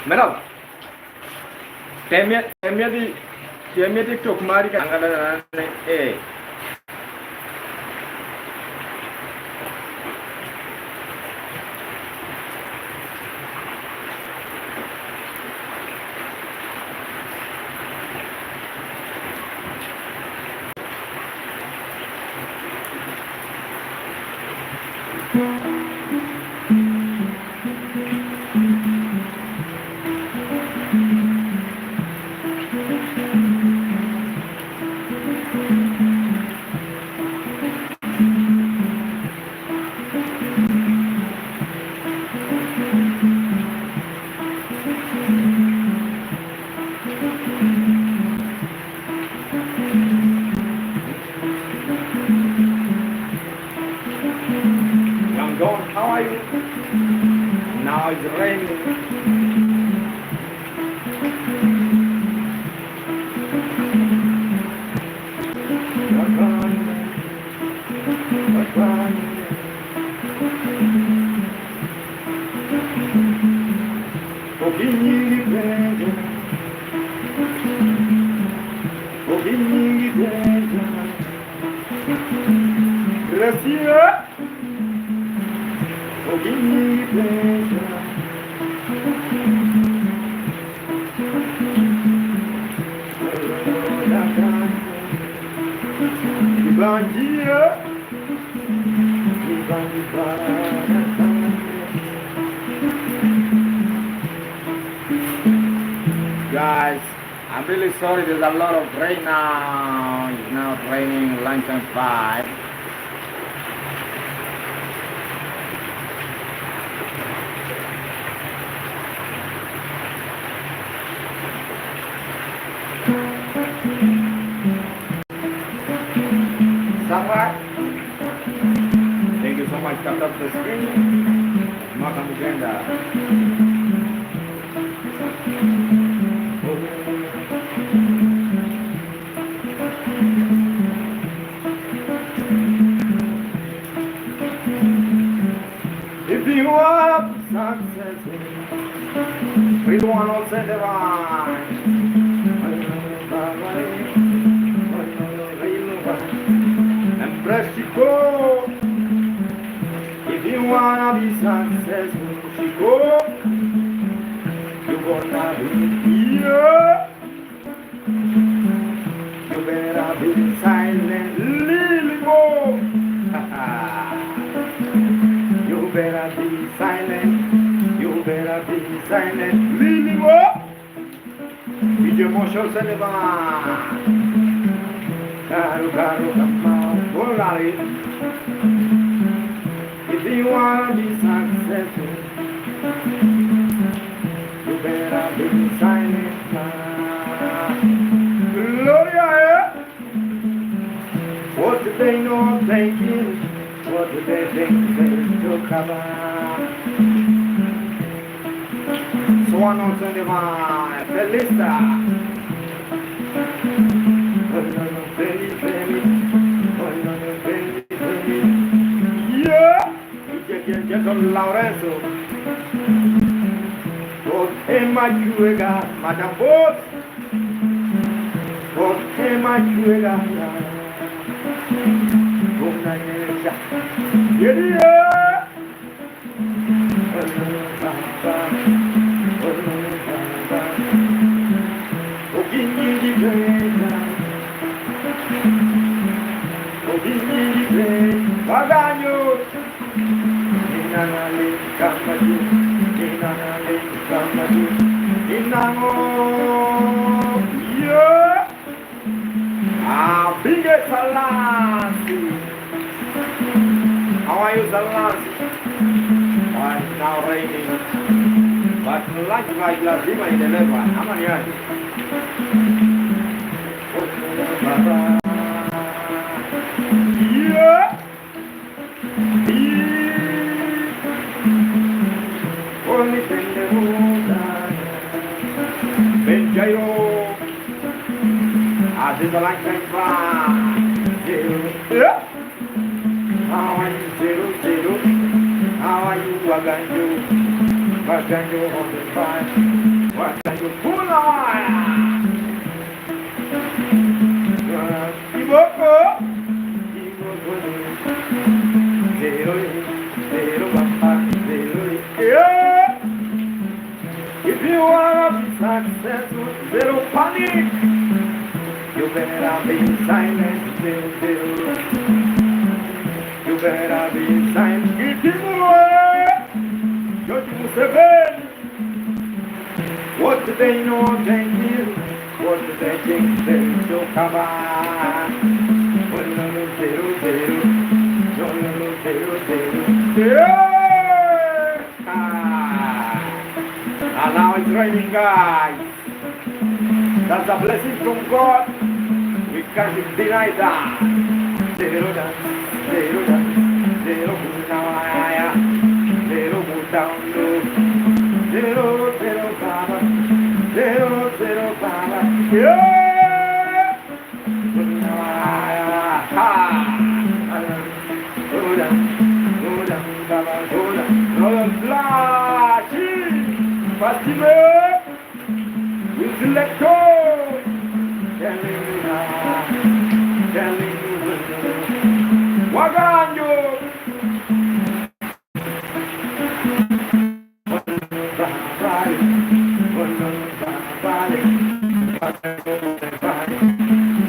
Merhaba. Temiyeti çok marika angala how are you? Now it's raining. Gracias. Guys, I'm really sorry, there's a lot of rain now. It's now raining lunchtime 5. Thank you so much. Tap up the screen. Makan Uganda. If you want success, we want to send it on. Chico, if you wanna be successful, Chico, you gonna be here. You better be silent, Lily Bo. You better be silent. You better be silent, Lily Bo. Video motion cinema. Caro, if you want to be successful, you better be silent. Gloria, what do they know thinking? What do they think to cover? So one on the Felista. Don Lorenzo. Tema juega, Madame Boss. Tema juega. Una iglesia. Yeah. Bagagno. Inanale kamaju, inanale kamaju, inango. Yeah. Big Salasi. How are you, Salasi? It's now raining, but like Lazima in the level. How many are you? Yeah. Only thing the moon, Benjayo, as is the light can fly. Yeah. How are you, zero, zero? How are you, Waganjo? Waganjo on the fire. Waganjo, pull on! Iboko! Iboko! Zero, zero, papa, zero, yeah! If you wanna be successful, zero panic! You better be silent, zero, zero. You better be silent, get him away! George Museveni! What do they know they hear? What do they think they don't come on? Zero, zero. Yeah! And now it's raining, guys. That's a blessing from God. We can't deny that. Zero down, zero down, zero down, zero down, zero, zero, Baba, zero, zero, Baba. Yeah! Fastime, with the lector, telling you, Waganjo,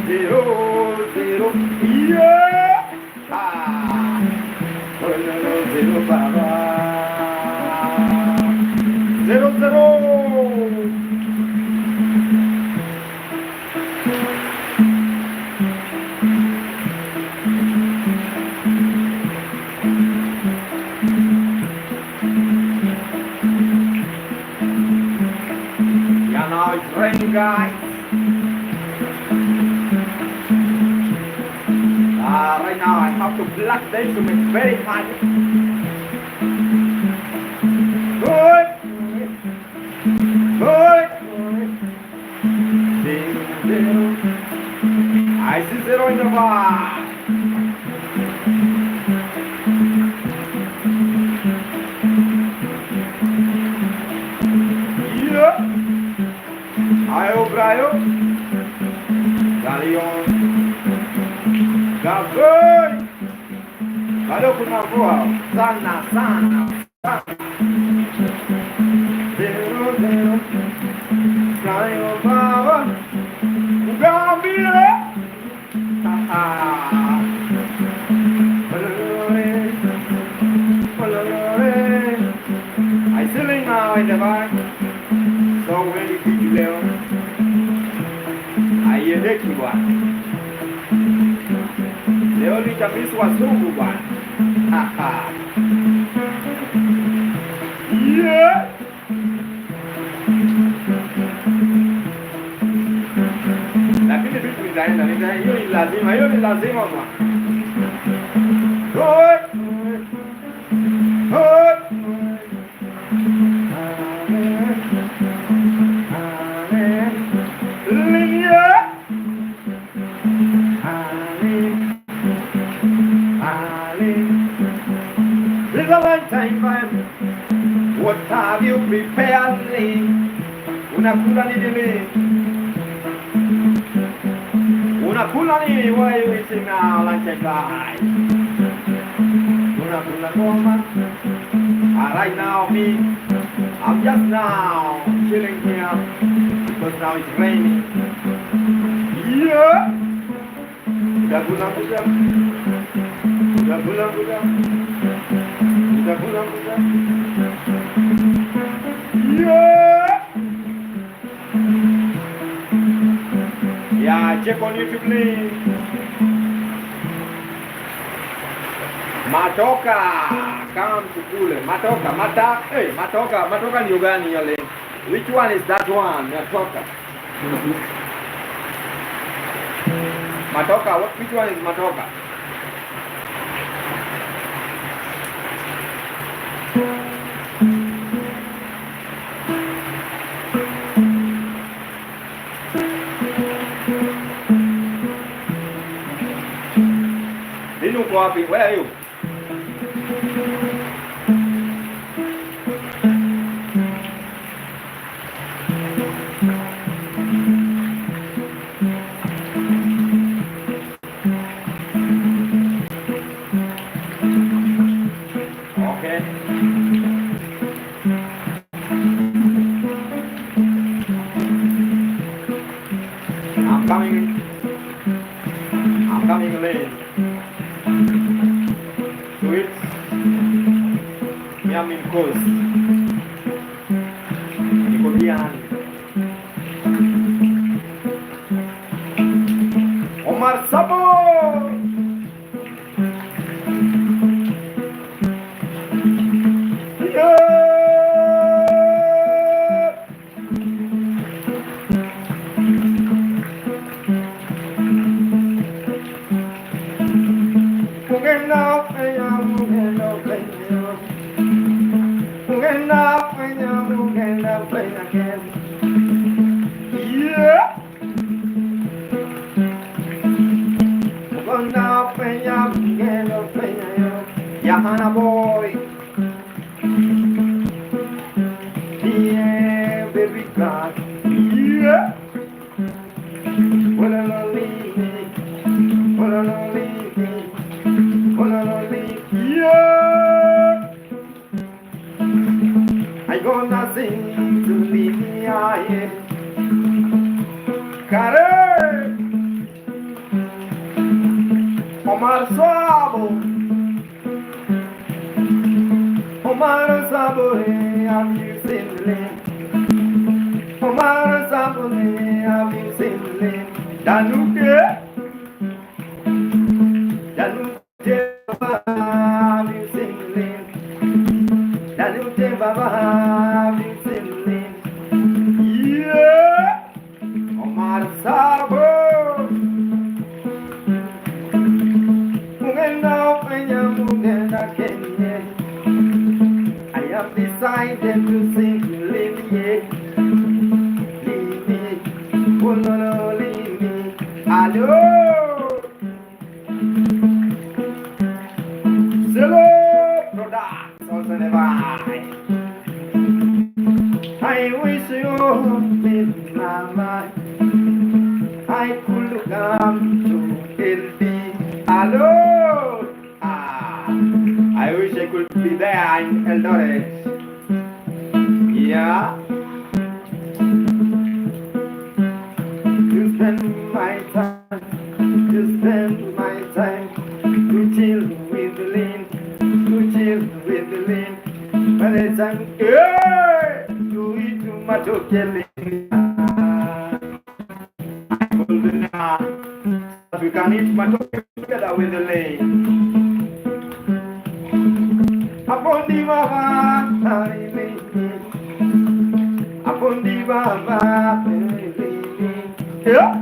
zero, zero, yeah, zero, Baba. Zero, zero. Yeah, now it's raining, guys. Right now I have to block this to make very hard. Good. Good. Zero. I see zero in the bar. Yeah. Ayo, Brayo. Galion. Gavoi. Galo kuna voa. Sana, sana. Zero, zero. Ayo, Baba. Gambia. I still now in the back. So when you keep Leo, I hear the one. The only Japanese was so good one. Yeah. Lakini vitu vinaenda hiyo ni lazima kwa. Good. Good. Valentine man, what have you prepared me? Unakula nini leo? Unakula nini? What are you eating now, Valentine guy? Unakula ngoma? Right now, me, I'm just now chilling here because now it's raining. Yeah. Udah pulang. Yeah. Yeah, check on YouTube please. Matoka, come to kule. Matoka ni gani yale? Which one is that one? Matoka. Matoka, which one is Matoka? Where are you? Okay. I'm coming late. Sweet. Yummy coast. Nicodian. Omar Sabo. Yahana boy, yeah, baby God, yeah. What a lonely, yeah. I gonna sing to leave me here. Care, Omar Sabo. Omar Sabo, have you seen the land? Omar Sabo, have you seen the land? Danuke, Baba, have you seen the land? Danuke, Baba, have you seen the land? Yeah, Omar Sabo. Mugenda, Mugenda, Kenya. I have decided to sing leave me, oh no, leave me, hello, solo products also never. I wish you in my mind, I could come to healthy, hello. I wish I could be there in Eldoret. Yeah. To spend my time to chill with the lean, By the time, hey, you eat too much of jelly. We can eat tomato together with the lean. Apondi baba, Apondi baba, yeah.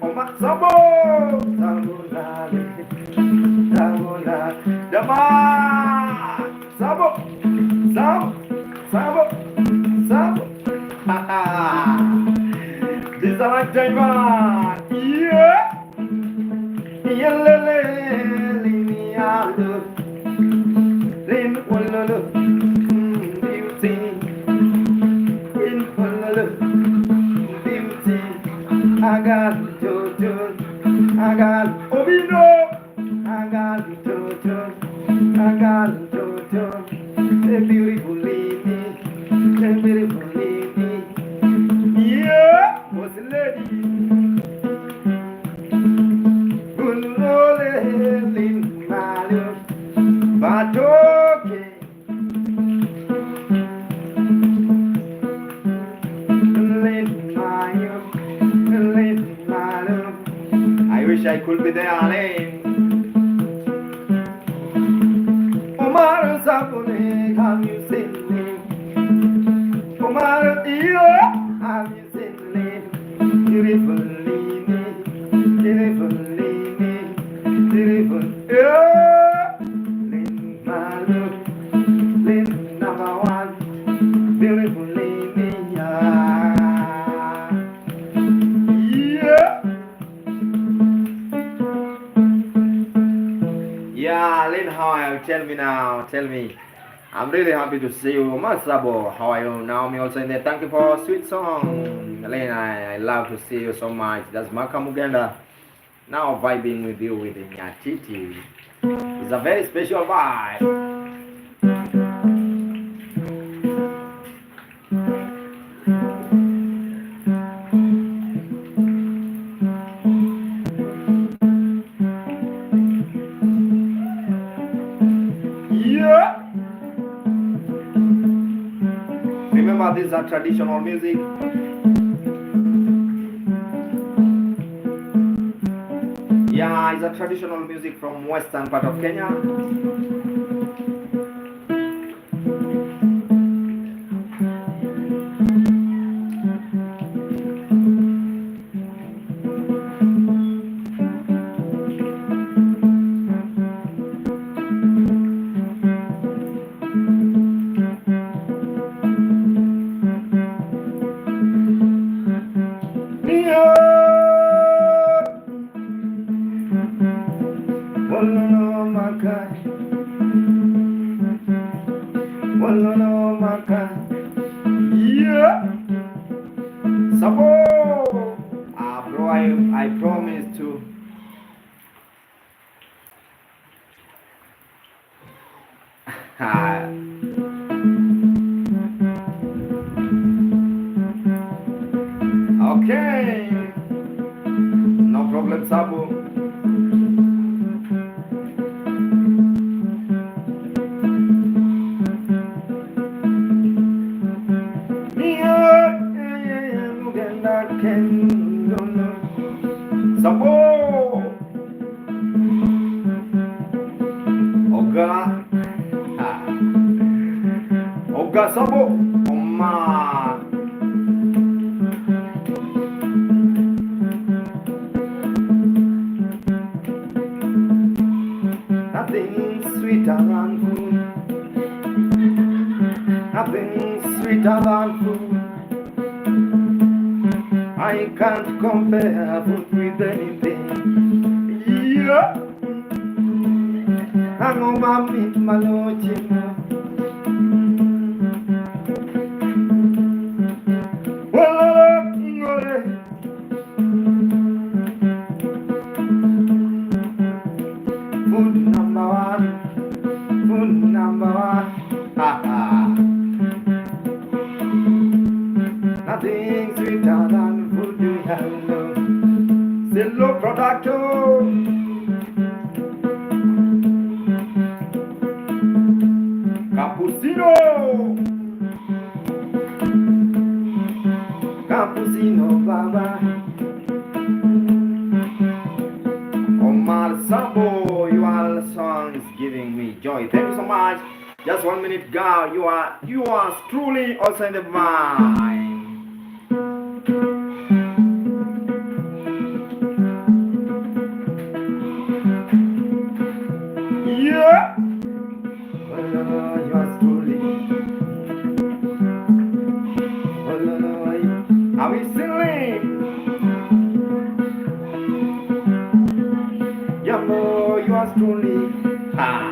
Oma sabo, sabola, dama, sabo, This is like Jaivan, yeah, lele, got Jojo, I got Obino, I got Jojo, I got Jojo, a beautiful lady, a beautiful lady. Yeah, what's the lady? Good rolling, my love, but okay. I wish I could be there, Alain. Omar Sapone, have you seen me? Omar, have you seen me? Beautiful lady, beautiful lady, beautiful. Yeah, my love, number one, beautiful lady. Yeah, Lynn, how are you? Tell me now. Tell me. I'm really happy to see you. Masabo, how are you? Now, me also in there. Thank you for a sweet song. Lynn, I love to see you so much. That's Makamugenda. Now vibing with you with the Nyatiti. It's a very special vibe. Remember, these are traditional music. Yeah, it's a traditional music from western part of Kenya. Bro, I promise to. Okay, no problem, Sabo. Sabo, Oga Sabo, Oma. Nothing sweeter than food. Nothing sweeter than food. I can't compare food with anything. Yeah. I'm on my meat, my lord. Food number one. Food number one. Ha ha. Nothing sweeter than food you have love. Hello, producto. Cappuccino. Cappuccino, baba. Omar Sabo, your song is giving me joy. Thank you so much. Just 1 minute, girl. You are truly also in the vibe. Yeah. Yours truly. Are we singing? Yambo, yours truly. Ah.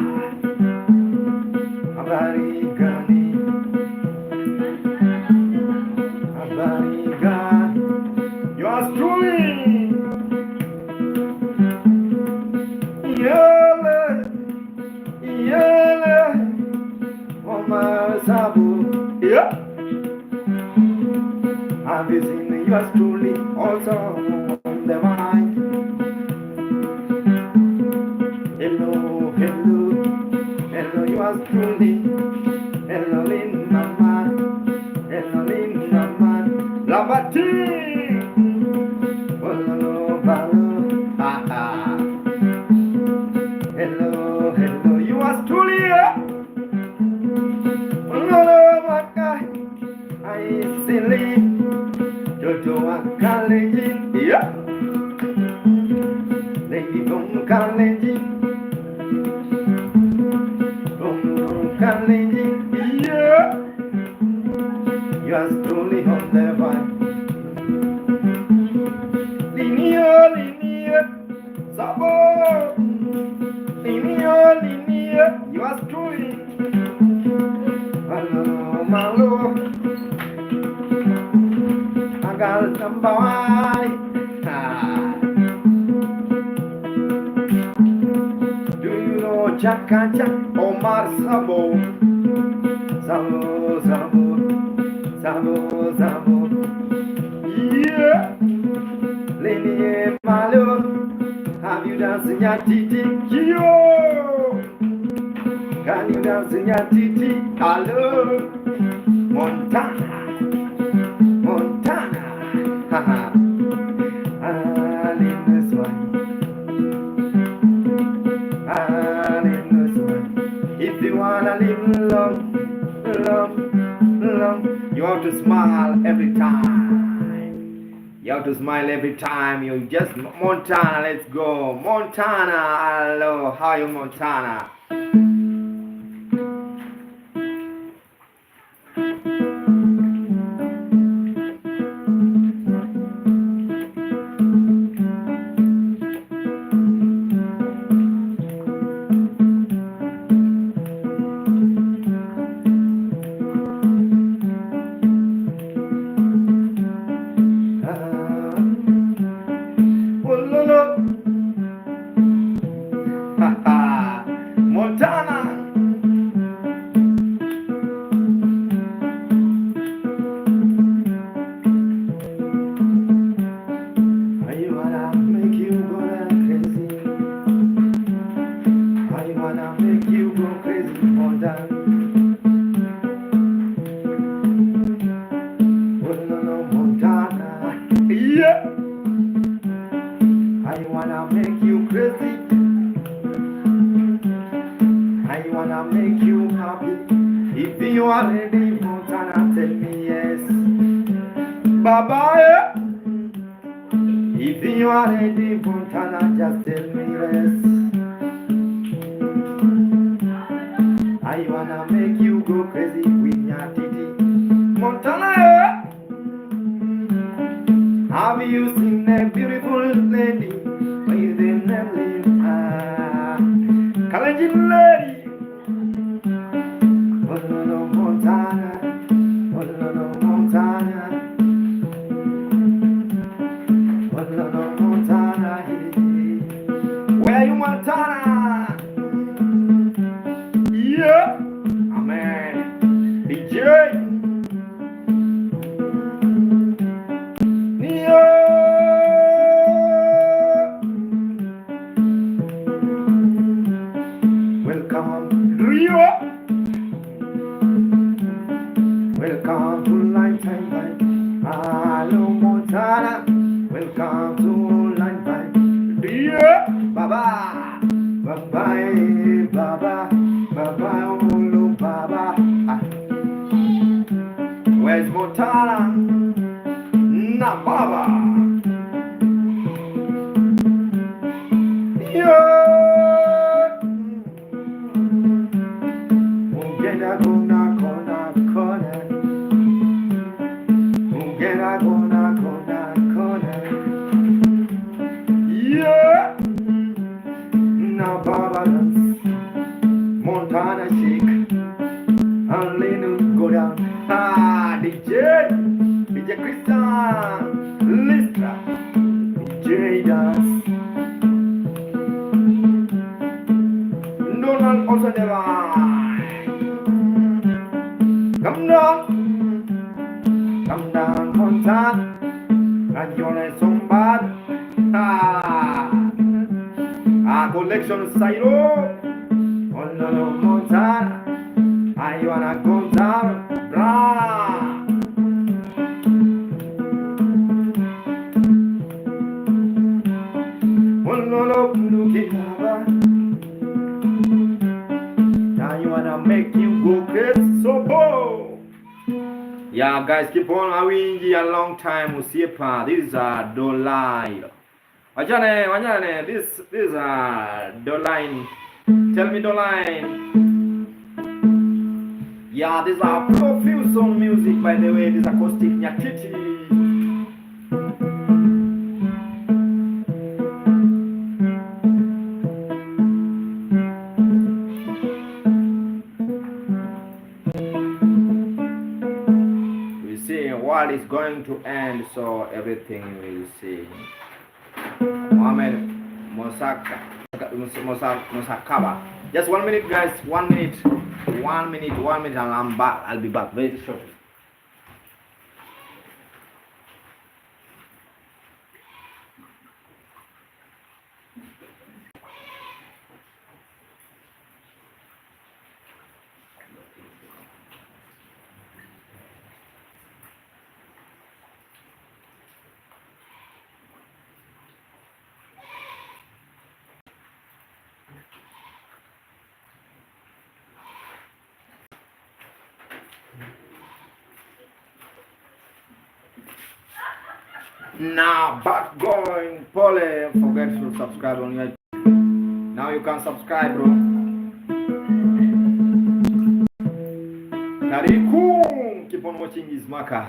Abarigani. Abarigani. Yours truly. Have you seen yours truly also on the mind? Hello, hello, hello, yours truly. Hello, Linda man. Hello, Linda man. Labati. Hello, hello, ha ha. Hello, hello, yours truly. Hello, my guy. I silly. Jojo Kalenjin, yeah. Lady from Kalenjin, from Kalenjin, yeah. You are strolling on the vine. Linear, linear, Sabo. Linear, linear, you are strolling. Hello, Malo. Gal number one. Do you know Chaka Chaka Omar Sabo? Sabo, Sabo, Sabo, Sabo. Yeah. Lady Malo, have you danced in Nyatiti? Yo. Can you dance in Nyatiti? Hello, Montana. Montana, haha, I'll in this one, I'll in this one. If you wanna live long, long, long, you have to smile every time. You have to smile every time. You just Montana, let's go, Montana. Hello, how are you, Montana? Montana. I wanna make you go crazy. I wanna make you go crazy, Montana. Oh no, Montana. Yeah. I wanna make you crazy. I wanna make you happy. If you are ready, Montana, tell me yes. Baba, yeah. If you are ready, Montana, just tell me yes. I wanna make you go crazy with Nyatiti. Montana, yeah. Have you seen a beautiful lady with the name Kalenjin lady? Oh, Montana, oh, Montana, oh, Montana. Where you, Montana? Yeah, amen. DJ. Welcome, Rio. Welcome to Lifetime Vibe. Hello, Montana. Welcome to Lifetime Vibe. Rio, Baba, Baba, Baba, Baba, Olo, Baba. Where's Montana? Na Baba. Yeah. Yeah. Now Baba dance, Montana shake, and Lenu go down. Ah, DJ Christian, Listra, DJ dance. Donald also never. Come down, Montana. connection Sairo. On the Montana. I wanna go down. Bra. Now you wanna make you go crazy, so bold. Yeah, guys, keep on awingi a long time. Usiepa, this is a dolai. Wajane, this is a dolai. Tell me dolai. Yeah, this is a profusion music, by the way. This acoustic Nyatiti. World is going to end, so everything will see. Mohammed Musakaba. Just 1 minute, guys. 1 minute. 1 minute, and I'm back. I'll be back very shortly. Now back going, Pole, forget to subscribe on your. Now you can subscribe, bro. Kariku, keep on watching his maka.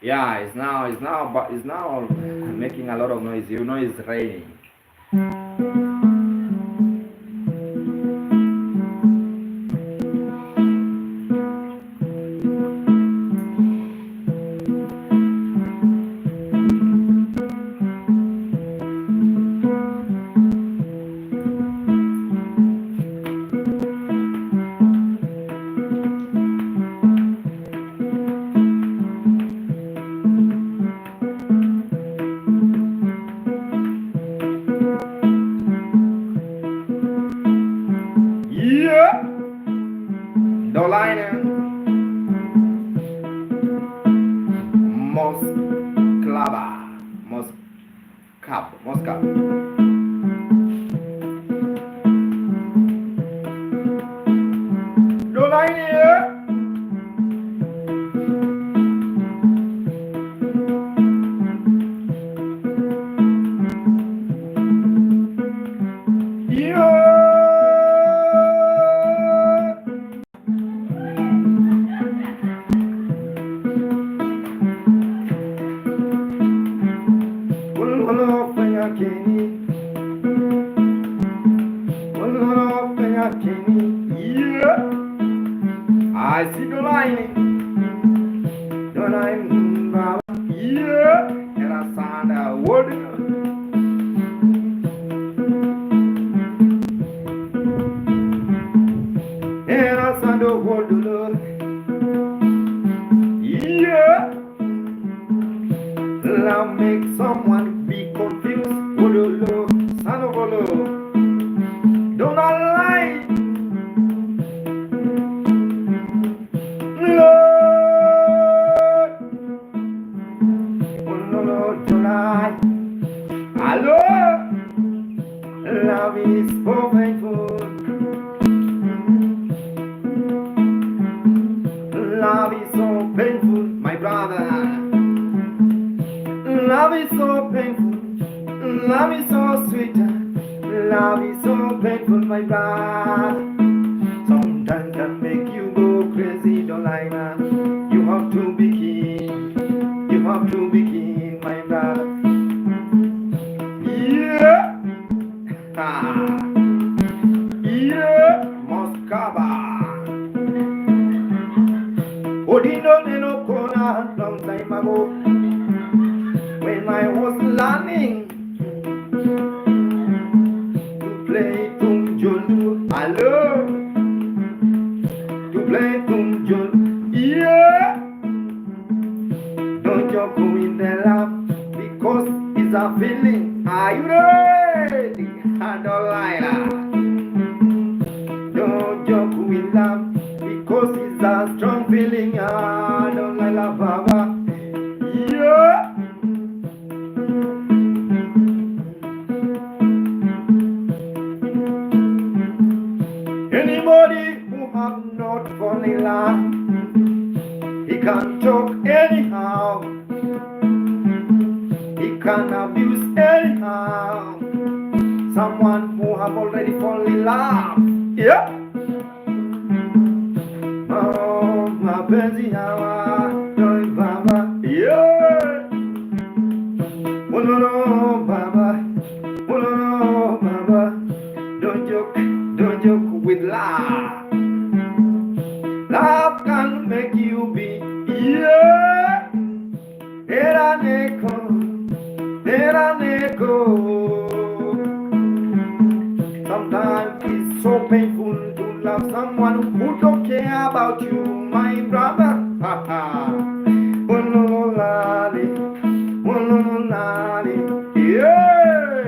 Yeah, it's now making a lot of noise. You know it's raining. Moscow. No line here. I see the lining. The line, yeah, and I sound a word. And I sound a word, yeah. Love make someone be confused. Son of a love. Don't I lie? Hello, love is so painful. Love is so painful, my brother. Love is so painful. Love is so sweet. Love is so painful, my brother. Sometimes that make you go crazy, don't lie, man. You have to be king. You have to be king, my brother. Yeah. Yeah. Moscaba. Odino Neno Kona, long time ago. When I was learning to play Tunjolu. Hello. To play Tunjolu. Yeah. Don't you go in the lab. is a feeling. Are you ready? And don't lie. Don't joke with love because it's a strong feeling. Don't lie, Baba. Yeah. Anybody who have not fallen in love, he can talk anyhow, he can abuse anyhow. Someone who have already fallen in love, yeah. Oh, mapenzi hawa doi baba, yeah. Wololo baba, wololo baba. Don't joke with love. Love can make you be, yeah. Era neko. Sometimes it's so painful to love someone who don't care about you, my brother. Wolololali, yeah.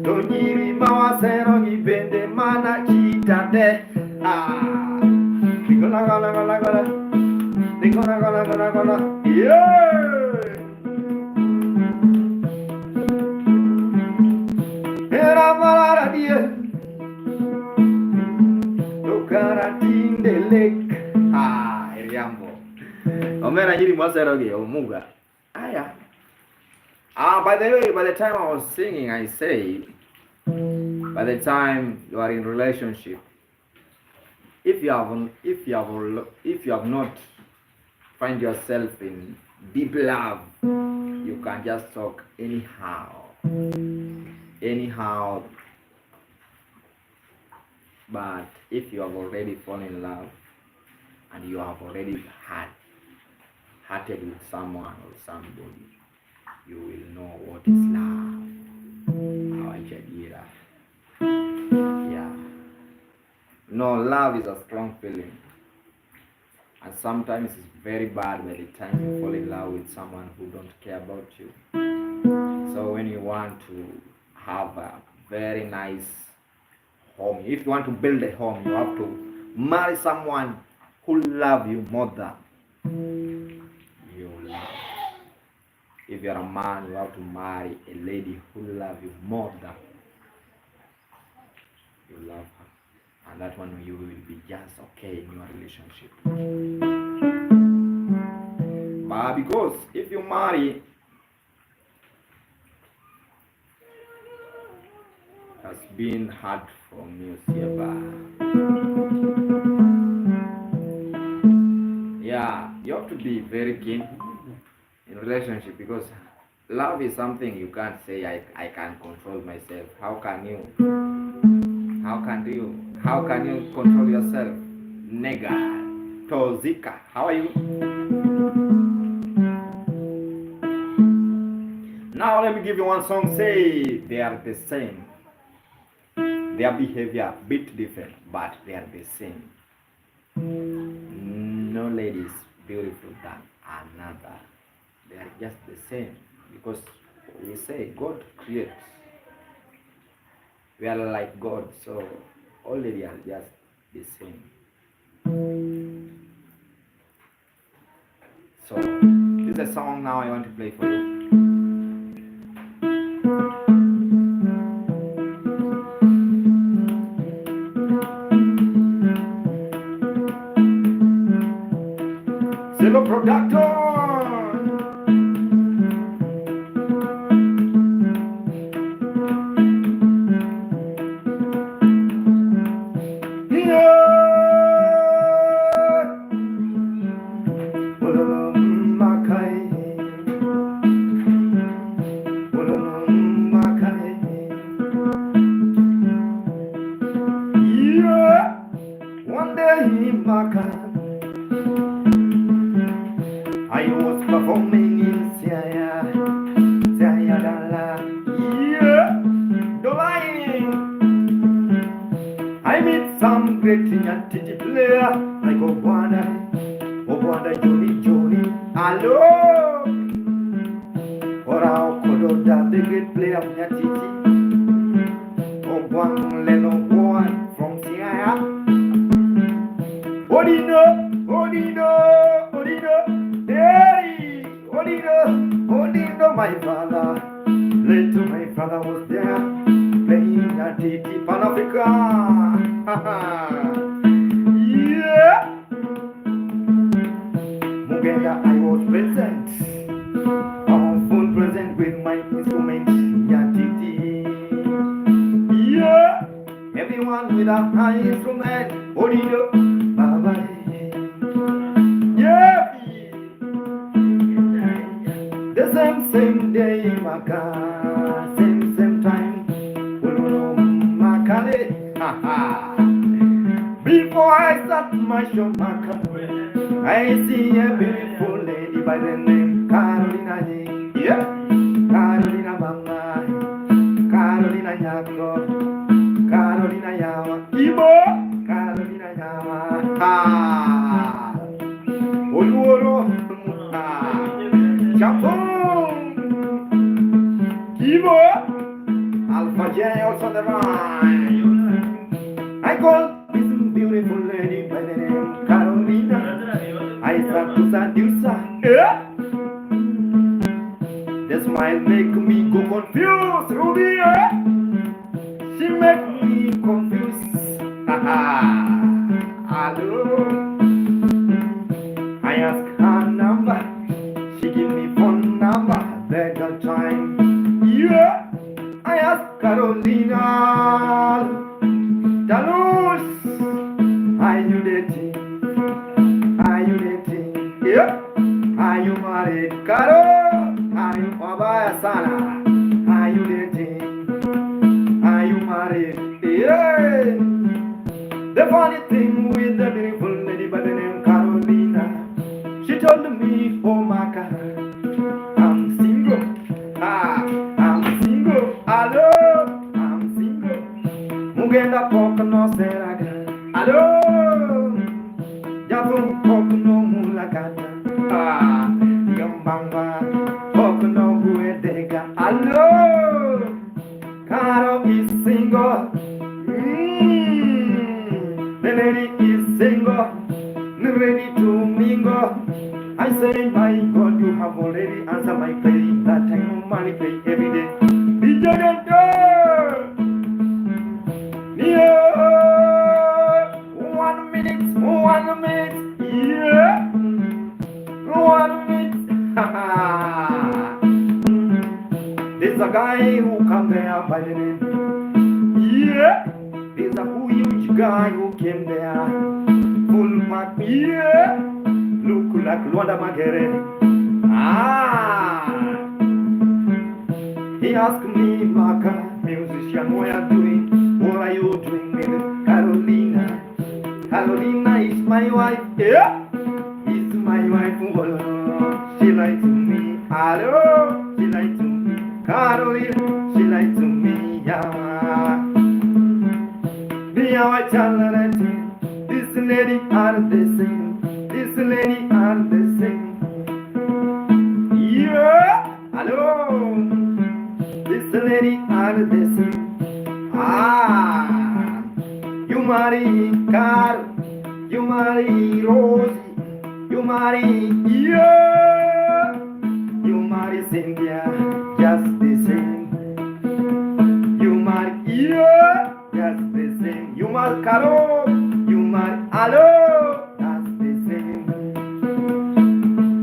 Donyiri mawasero gibende mana chitande. Gola, yeah. Era malada dia, dokara tindelek. Eriambo. Omena jiri mwasero ge omuga. Aya. By the way, by the time I was singing, I said, by the time you are in relationship, if you have not find yourself in deep love, you can just talk anyhow. But if you have already fallen in love and you have already hearted with someone or somebody, you will know what is love. Yeah. No, love is a strong feeling. And sometimes it's very bad by the time you fall in love with someone who don't care about you. So when you want to have a very nice home, if you want to build a home, you have to marry someone who love you more than you love. If you're a man, you have to marry a lady who love you more than you love her. And that one you will be just okay in your relationship. But because if you marry, has been hard from you, yeah, you have to be very keen in relationship because love is something you can't say I can control myself. How can you control yourself? Nega, Tozika, how are you? Now let me give you one song. Say they are the same. Their behavior a bit different, but they are the same. No lady is beautiful than another. They are just the same because we say God creates. We are like God, so all ladies are just the same. So this is a song now I want to play for you. Hello, production. One day in Maca, I was performing in Siaya, Dala, yeah, the line. I meet some great Nyatiti player like Obwanda, Johnny, hello. that the great player Nyatiti. Oh, one little boy from Sierra. Odino, Odino, Odino, Daddy, Odino, Odino, my father. Later, my father was there playing Nyatiti Pan Africa. Yeah. Mugenda, I was present. I'm full present with my instrument, Nyatiti. Yeah. Everyone with a high instrument, Odino, Baba. Yeah. The same day, Maka, same time, Makale. Before I start my show, Maka, I see a beautiful lady by the name Carolina. Yeah, Carolina Mama, Carolina Yako, Carolina Yawa, Ibo, Carolina Yawa. Ah, Oluoro, Japon, Ibo, Alpha J also the I call this beautiful lady by the name Carolina. I start to seduce her. Yeah. The smile make me go confused, Ruby. Yeah. She make me confused. Hello. I ask her number. She give me phone number. Better time. Yeah. I ask Carolina. Dalus. Are you dating? Are you dating? Yeah. Are you married? Caro? Are you Babaya Sana? Are you dating? Are you married? Yeah. The funny thing with the beautiful lady by the name Carolina, she told me, oh my God, I'm single. I'm single. Hello, I'm single. Mugenda poko no seraga. Hello. Jabu pokuno mulakata. Gambamba pokuno huedega. Hello, Caro is single. The lady is single, ready to mingle. I say, my God, you have already answered my prayer. That time of money pay every day. Be gentle. Yeah. 1 minute, 1 minute, yeah, 1 minute. There's a guy who come there by the name, yeah. There's a huge guy who came there, full pack, yeah. Look like Luanda Magere. He asked me, Maka, musician, what are you doing? What are you doing with Carolina? Carolina is my wife, yeah. Is my wife, oh, she lied to me, hello, she lied to me, Carolina, she lied to me, yeah. Me and my child, this lady are the same, this lady are the same, yeah, hello, this lady are the same, you marry Carl, you marry Rosie, you marry, yeah, you marry Cynthia, just the same. You marry, yeah, just the same. You marry Caro, you marry Allo, that's the same.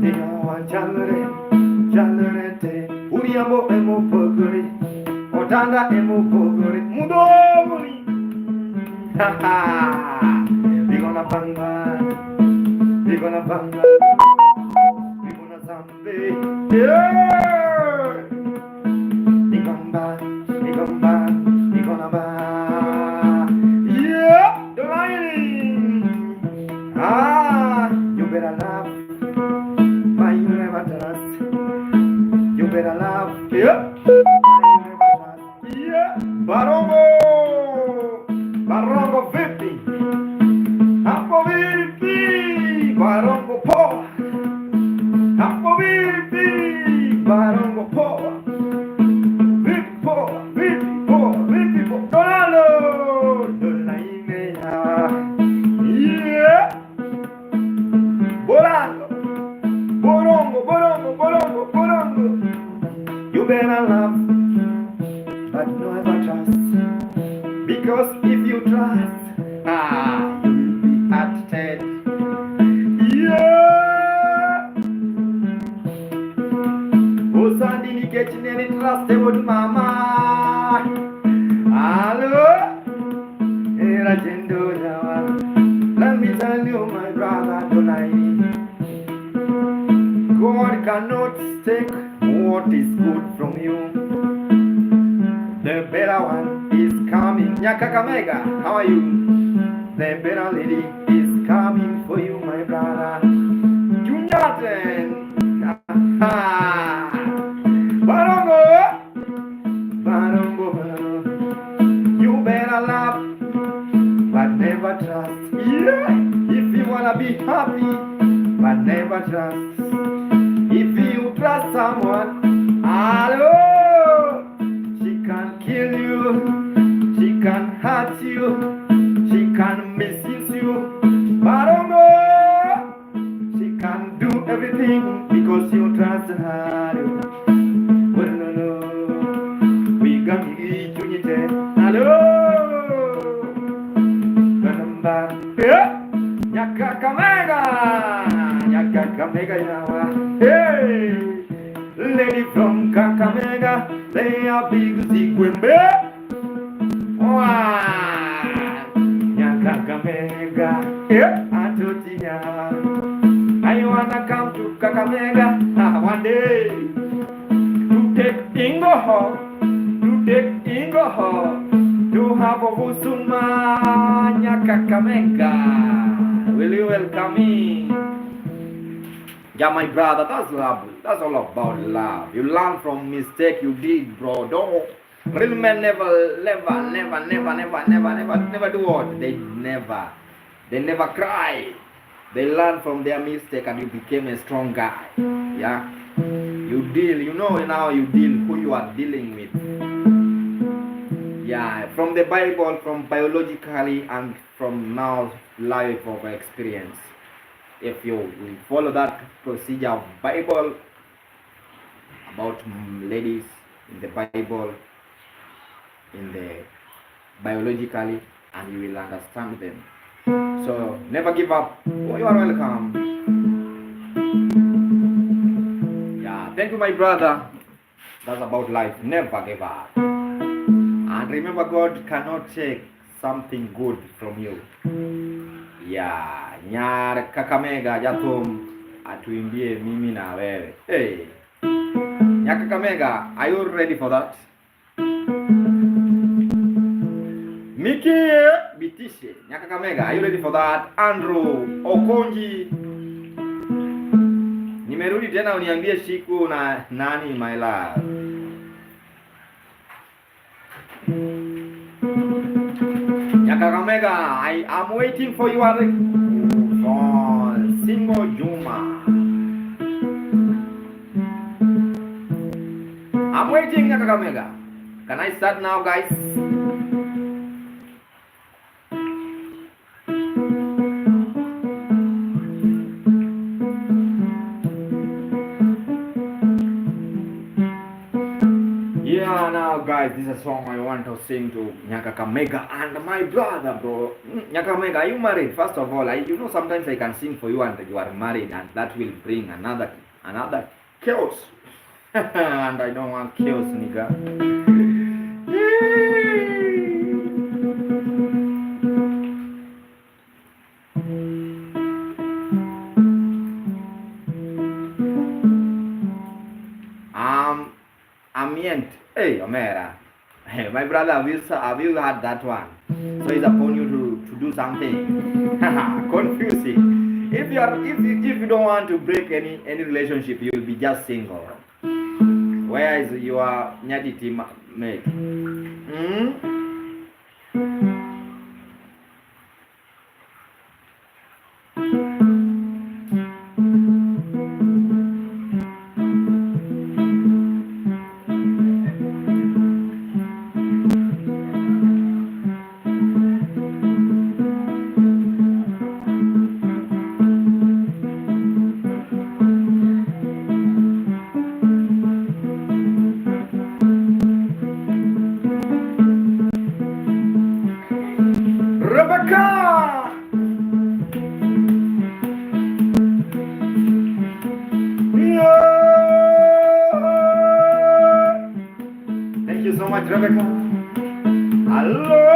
You know what, Chalere, Uriamo emo pogori, Otanda emo pogori, Mudogori. Ha ha. We gonna banga, we gonna zambe, yeah. We gonna ba, yeah. The lion, you better laugh, but you never trust. You better laugh, yeah. But you never trust, yeah. Barongo 50. Hapo vipi, Barongo poa. Hapo vipi, Barongo poa. You better love, but never trust. Because if you trust, you will be hurted. Yeah. Osandini kechineni trust about mama. Hello. Let me tell you, my brother, tonight, God cannot take what is good from you. The better one is coming. Nyakakamega, how are you? The better lady is coming for you, my brother. Junyaten. Barongo. Barongo. You better love, but never trust. Yeah. If you wanna be happy, but never trust. If you trust someone, hello, she can kill you, she can hurt you, she can misuse you. Barongo, she can do everything because you trust her. Well, no, we got me to hello. Nyakakamega, Nyakakamega, hey, lady from Kakamega, they are big Zigwembe. Nyakakamega, yeah, Atotia. I wanna come to Kakamega one day to take Ingo, to have a Wusuma Nyakakamega. Will you welcome me? Yeah, my brother, that's love. That's all about love. You learn from mistake you did, bro. Don't real men never do what? They never cry. They learn from their mistake and you became a strong guy. Yeah. You deal, you know now you deal who you are dealing with. Yeah, from the Bible, from biologically and from now life of experience. If you follow that procedure of Bible about ladies in the Bible, in the biologically, and you will understand them. So never give up. Oh, you are welcome. Yeah, thank you, my brother. That's about life. Never give up. And remember, God cannot take something good from you. Yeah, Nyar Kakamega Jatum atuimbie mimi na wewe. Hey, Nyar Kakamega, are you ready for that? Miki Bitishe, Nyar Kakamega, are you ready for that? Andrew Okonji, nimerudi tena uniambie siku na nani, my love. Nyakakamega, I am waiting for you. Single Juma. I'm waiting, Nyakakamega. Can I start now, guys? Yeah, now guys, this is a song I want to sing to Nyakakamega and my brother, bro. Nyakakamega, are you married? First of all, you know sometimes I can sing for you and you are married, and that will bring another chaos. And I don't want chaos, nigga. Amient. Hey, Omera. Hey, my brother, have you had that one? So it's upon you to do something. Confusing. If you don't want to break any relationship, you will be just single. Where is your Nyatiti mate? much, Rebecca. Hello.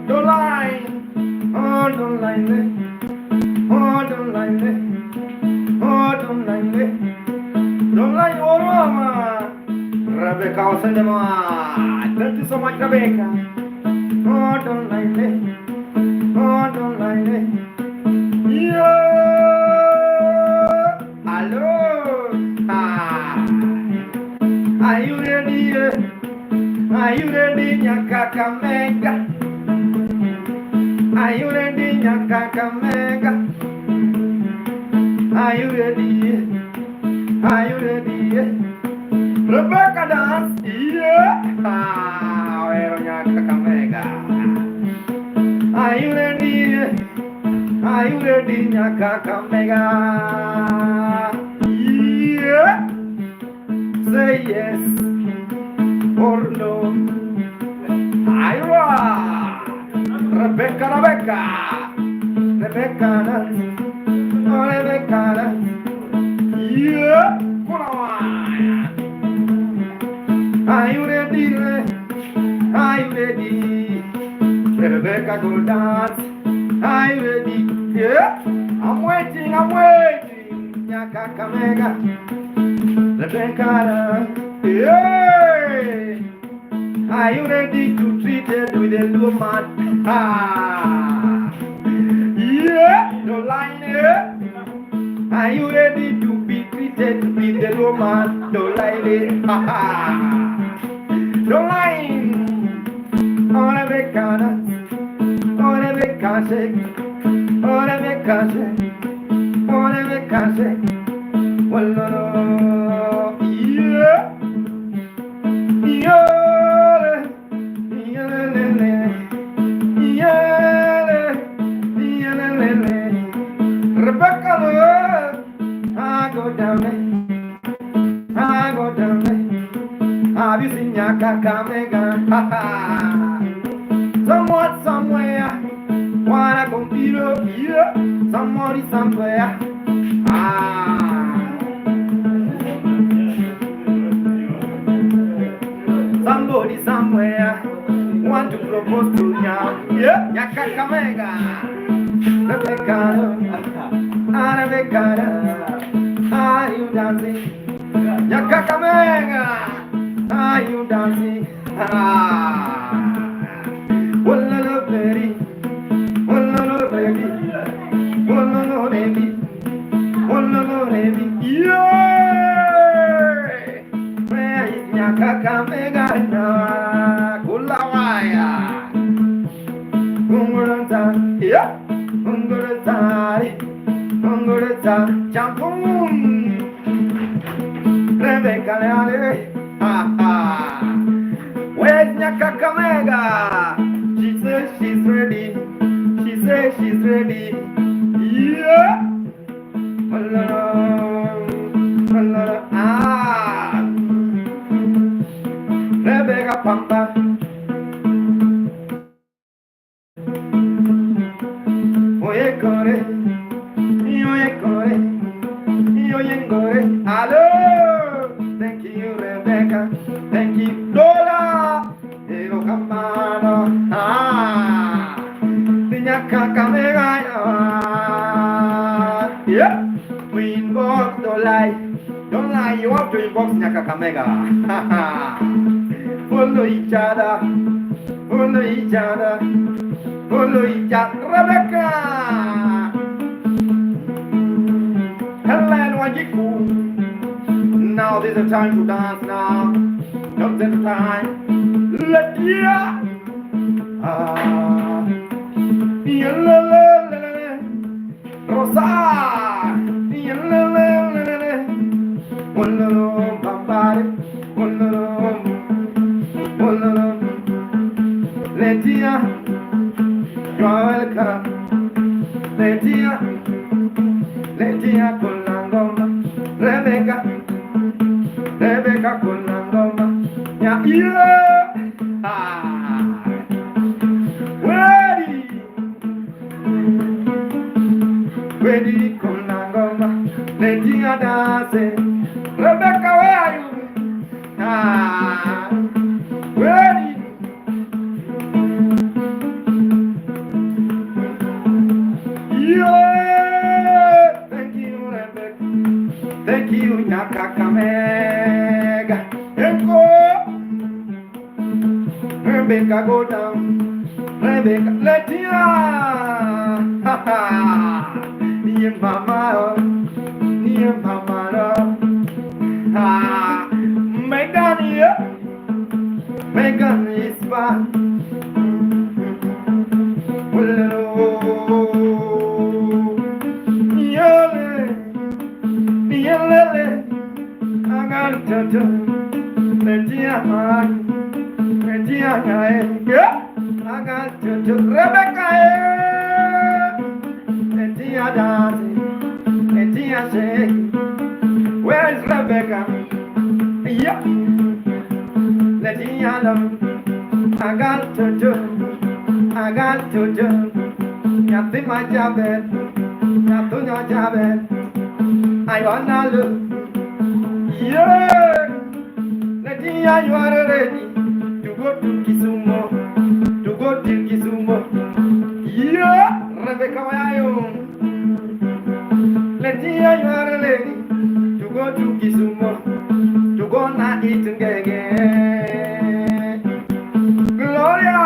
Don't lie. Oh, don't lie me. Oh, don't lie me. Oh, don't lie me. Don't lie, oh, mama. Rebecca, I'll send them on. Thank you so much, Rebecca. Oh, don't lie me. Oh, don't lie me. Yeah. Hello. Ah. Are you ready? Are you ready, Nyakakamega? Are you ready, Nyakakamega? Are you ready? Are you ready? Rebecca dance, yeah. Ah, well, Nyakakamega. Are you ready? Are you ready, Nyakakamega? Yeah. Say yes or no. Ira. Rebecca, Rebecca. Rebecca dance. Oh, Rebecca dance. Yeah. Come on. Are you ready? Are you ready? Rebecca go dance. Are you ready? Yeah. I'm waiting, I'm waiting. Nyakakamega. Rebecca dance. Yeah. Are you ready to treat it with a low man? Ah. Yeah. No line here. Are you ready to be treated with a low man? No line. No line. On a becana. On a becase. On a becase. On a becase. Well, no. Yeah. Yeah. Rebecca, I go down there. I go down there. Have you seen Nyakakamega? Someone somewhere. Wanna compete up here? Somebody somewhere. Ah. Somebody somewhere want to propose to Nya. Yeah, Nyakakamega. Rebecca, Rebecca, are you dancing? Nyakakamega, are you dancing? Ah, one little baby, one little baby, one little baby, one little baby. Yeah, where is Nyakakamega now? Kulawaya, yeah. Rebecca Leale, ha ha. Where's Nyakakamega? She says she's ready. She says she's ready. Yeah. Ah. Rebecca Pampa. Hello, thank you, Rebecca. Thank you, Lola. Hello, Kamano. Ah, Nyakakamega. Yeah, we inbox, don't lie. Don't lie, you have to inbox Nyakakamega. Follow each other. Follow each other. Follow each other. Rebecca. Hello, Wajiku. Now there's a time to dance now. Not the time. Let ya. Ah. Rosa. Let ya. You're welcome. Let ya. Let ya. Rebecca. Rebecca con la goma. Yeah. Ah. Ready. Ready con la goma. Let ya dance. Rebecca, where are you? Where are you? Yeah, thank you, Rebecca. Thank you, Nakakamega. Echo. Rebecca, go down. Rebecca, let ya. Ha ha. Dear mama, dear mama, Megan here. Megan is back. Rebecca, where is Rebecca? Yeah, let's I got to do, nothing my job, nothing your job. I wanna look, yeah, let's you are ready to go to Kisumo, yeah, Rebecca, where are you? Let's you are ready to go to Kisumo, to go and eat again. Gloria,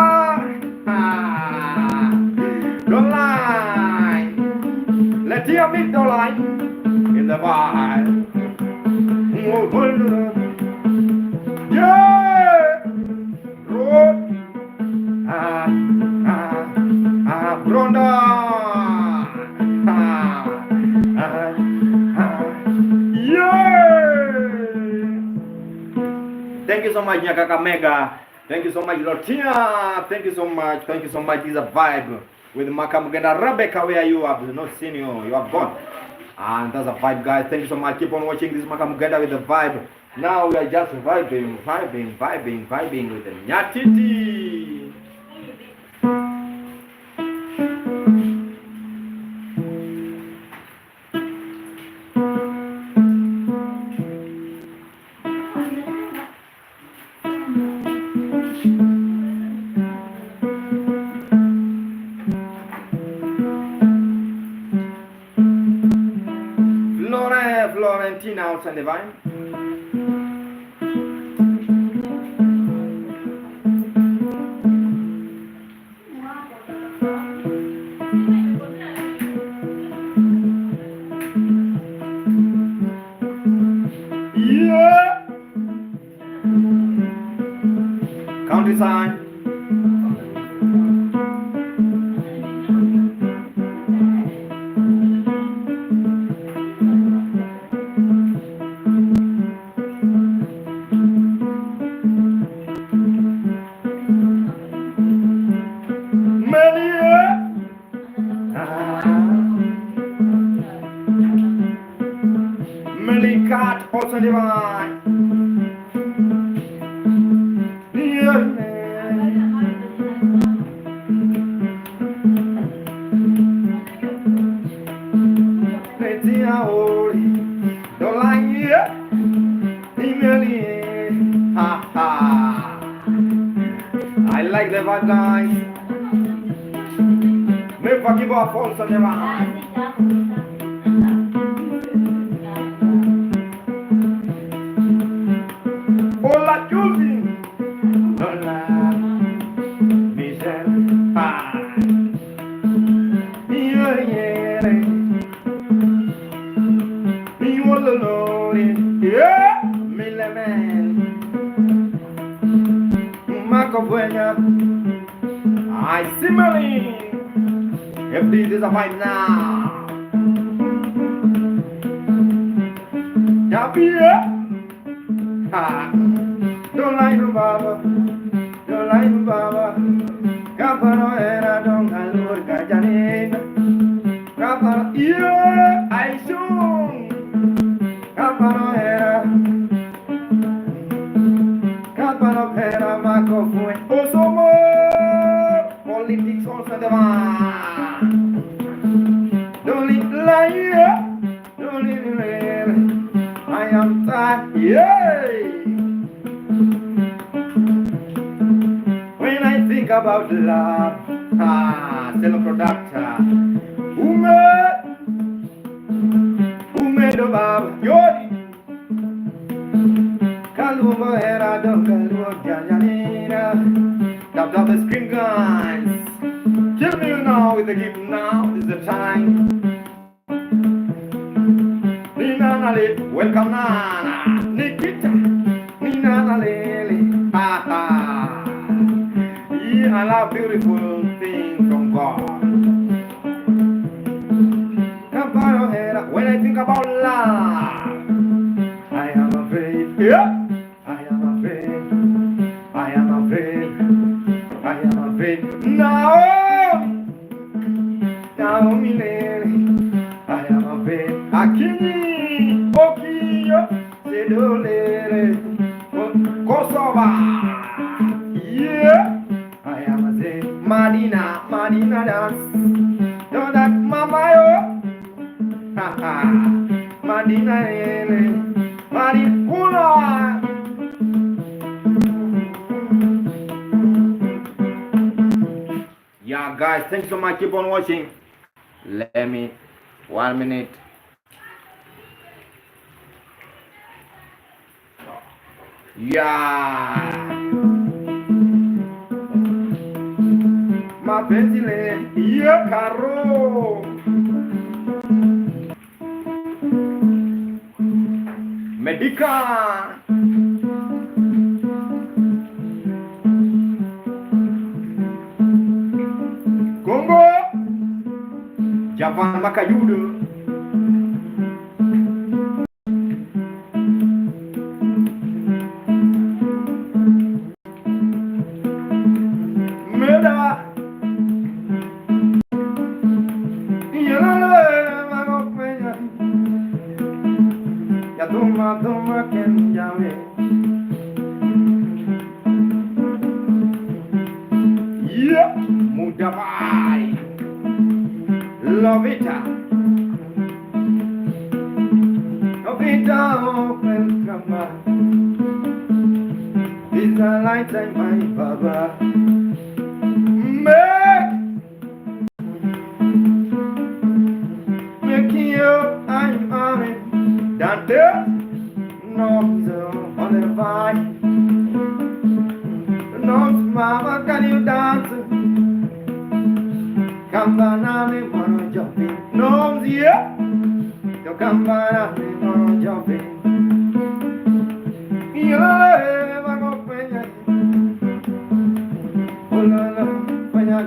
don't lie. Let's hear me, don't lie. In the bar. Yeah, road. Ronda. Thank you so much, Nyakaka Mega. Thank you so much, Lotina. Thank you so much. Thank you so much. This is a vibe with Makamugenda. Rebecca, where are you? I've not seen you. You have gone. And that's a vibe, guys. Thank you so much. Keep on watching this Makamugenda with the vibe. Now we are just vibing with the Nyatiti. Florentina outside the vine. Yeah. Countryside. Cat also divine. Yeah. Don't like it. I like the vibe, guys. Never give up also divine. Hola, Judy. Hola, Michelle. Yeah, Milemen. Marco Buena. I simile. If this is a fight now. Tapia. Don't like the Baba. Don't like the Baba. Capano era don't alur cajanina. Capano, yeah, I soon. Capano era Marco Fue. Osomo. Politics also the man. Don't live like don't live. I am tired. Yeah. When I think about love, still a product. Who made the love? Yodi. Kaluva era don't kaluva janjanera. Top of the screen guys. Kill me now with the gift now is the time. Nina Nale, welcome Nana. Nikita, Nina Nale. Ha ha. Yeah, I love beautiful things from God. When I think about love, I am afraid. Yeah, I am afraid. I am afraid. I am afraid. Now, I am afraid. Akini, Okiyo, Sedolere, Kosova. Yeah, I am afraid. Madina dance. Don't that mama yo. Madina Maricula. Yeah, guys, thanks so much. Keep on watching. Let me 1 minute. Yeah. Mapenzi le, yeah, caro. Medica. Congo. Javan Makayudu. Meda. Toma kenjawe. Yeah, Mudabai. Love it. Love it, open come. This a lifetime, my baba. Making you, I'm on it. Dante. No, so on the vibe. No, mama, can you dance? Come banana, wanna jump in. No, yeah. You come banana, wanna jump in. You know, I'm going to pay you. Oh, la, la, pay you.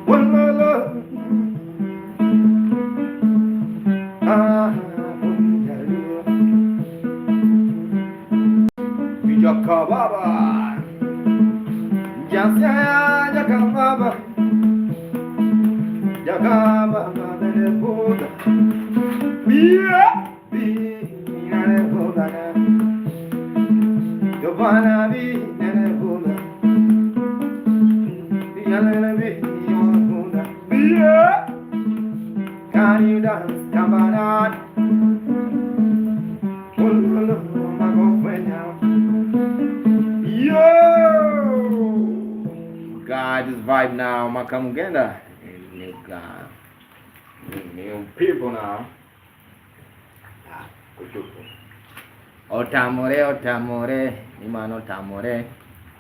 Oh, la, la. Jakababa, Jasya Jakababa, Jakababa, the Buddha, Bia, Bina Buddha, Giovanna, Bina Buddha, Bina Buddha, Bia, can you dance, Kabarat? God, this vibe now, Makamugenda. New God. New people now. Otamore, Imano Tamore.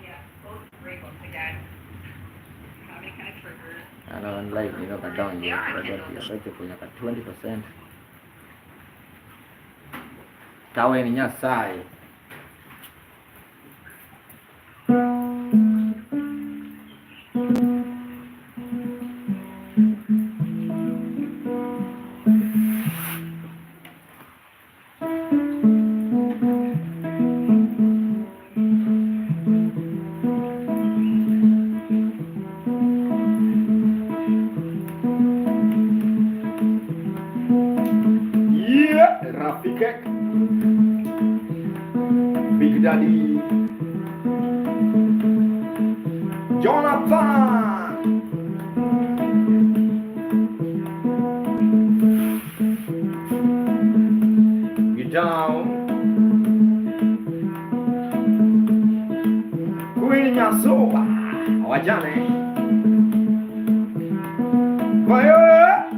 Yeah, both great ones again. How many kind of triggers? I don't like, cut down here. But 20%. Tawe ni nyasai. Rafikek, Big Daddy, Jonathan, down. Queen Yasoba, Wajane. Fire!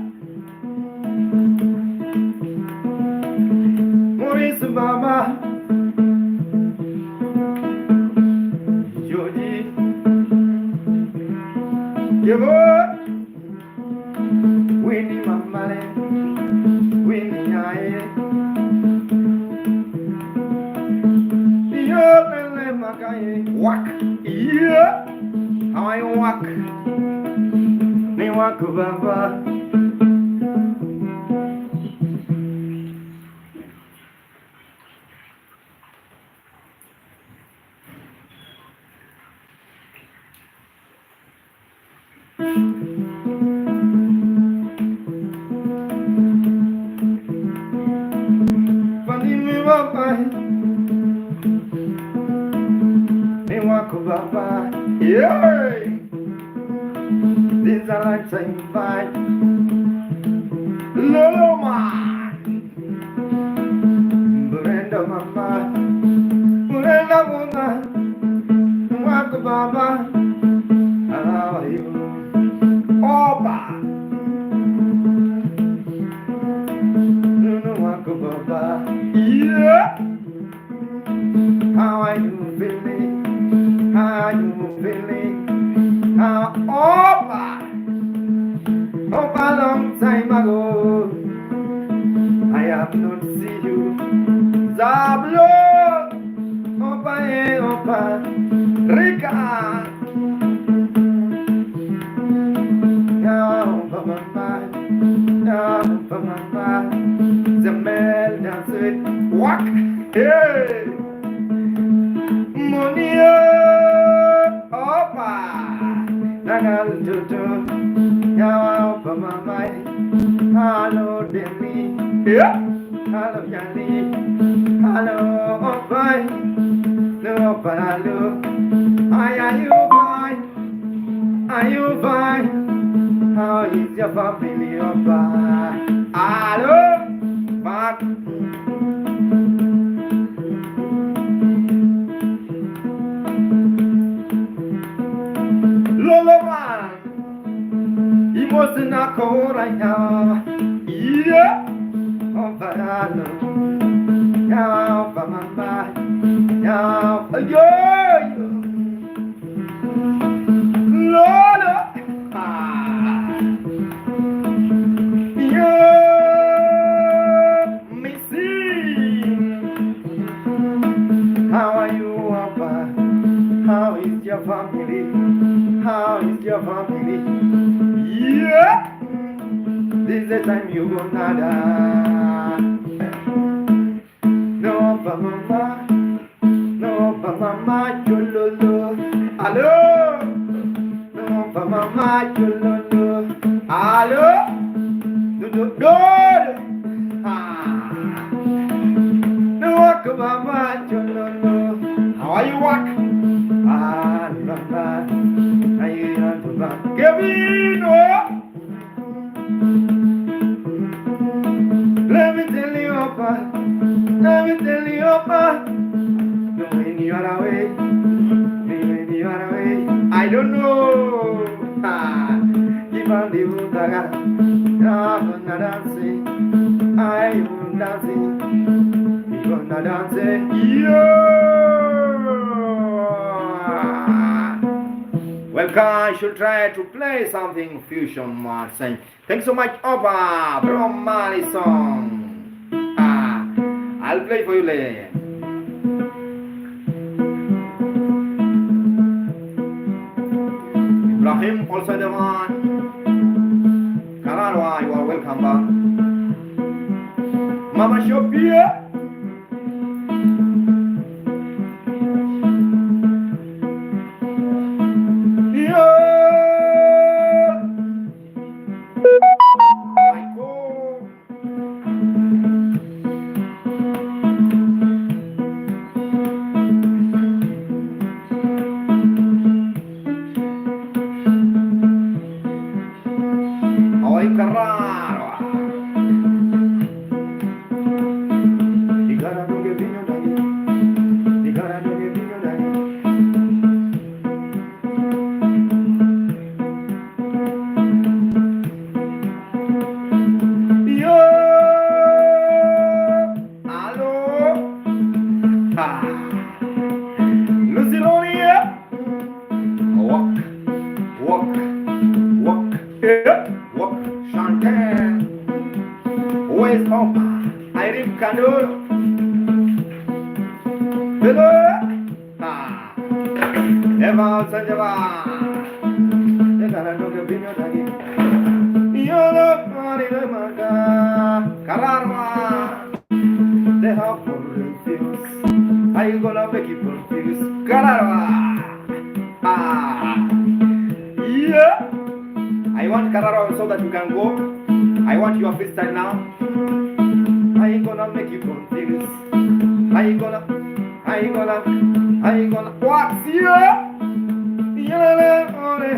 Maurice Mama. Jody. Give up. Winnie Mama. Winnie Aye. Walk, yeah. How I walk, me walk, Baba. Funny me, Baba. Baba, yeah. These are like saying bye. Lolo man, Brenda mama, Brenda woman, walk Baba, how are you? Oba, no walk Baba, yeah. How are you feeling? How you feeling? How Opa? Opa long time ago I have not seen you. Zablo Opa Opa Rika Now Opa Mama Now Opa Mama Zamel dance it Walk Hey Money Opa Nagal Tutu Yawa Opa Mama Hello Demi Yeah Hello Yani Hello Opa No Opa Hello Are you fine? Are you fine? How is your family Opa? Hello Mark Loloman, he was in a core right now. Yeah, oh, Farano, now, Pamamba, now, yo, Lolo, yo, Missy, how are you, Papa? How is your family? How is your family? Yeah! This is the time you gonna die. No, mama, no, mama, chololo. Hello? No, mama, chololo. Hello? Do. No, mama, chololo. How are you, walk? Kevin, let me tell you, Opa. Let me tell you, Opa. When you are away, when you are away, I don't know. If I'm the Utaga, I'm gonna dancing. I'm dancing. You're gonna dancing. Yo! Well, guys, should try to play something fusion march. Thanks so much, Opa, from Mali song. I'll play for you later. Ibrahim also the one. Kararwa, you are welcome back. Mama Shopia. West of Irene Kandor. Hello. Eva Sanjava. Negara doge binyo dagi. Yolo mari le maga. Kararwa. They have confused. I gonna make you confused. Kararwa. Yeah. I want Kararwa so that you can go. I want your freestyle now. I gonna make you confused. I gonna. What's your? Yole ore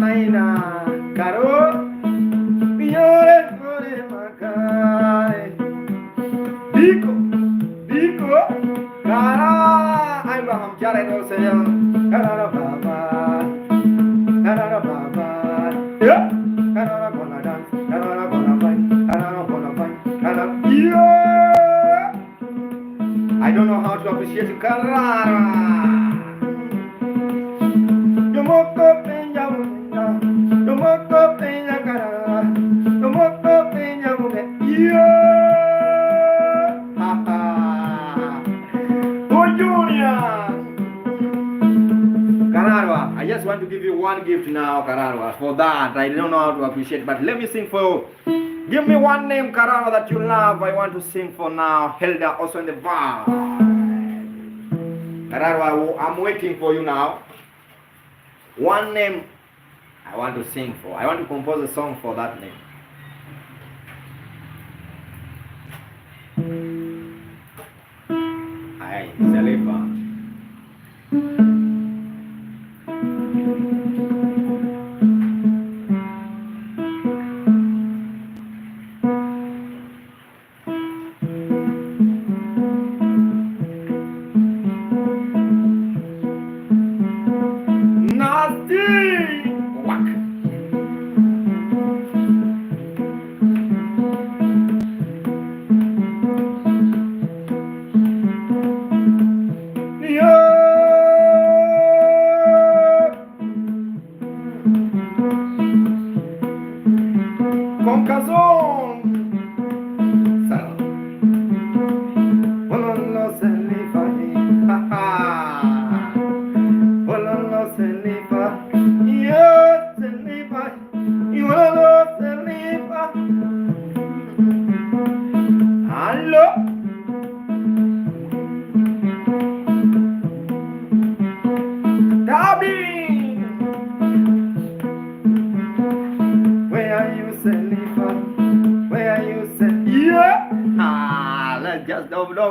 naina karo. Yole ore makare. Biko, kara. Abraham Jared Osel. Karara baba. Yeah. Karara gonna dance. Karara gonna fight. Yeah. I don't know how to appreciate Karara. Yomoko penya munga, yomoko penya Karara, yomoko penya munga. Yeah. Ha ha. Oh Junior. Kararwa, I just want to give you one gift now, Kararwa. For that, I don't know how to appreciate, but let me sing for you. Give me one name, Kararwa, that you love. I want to sing for now. Hilda also in the bar. Kararwa, I'm waiting for you now. One name I want to sing for. I want to compose a song for that name. Aye, Salifa. Just don't move.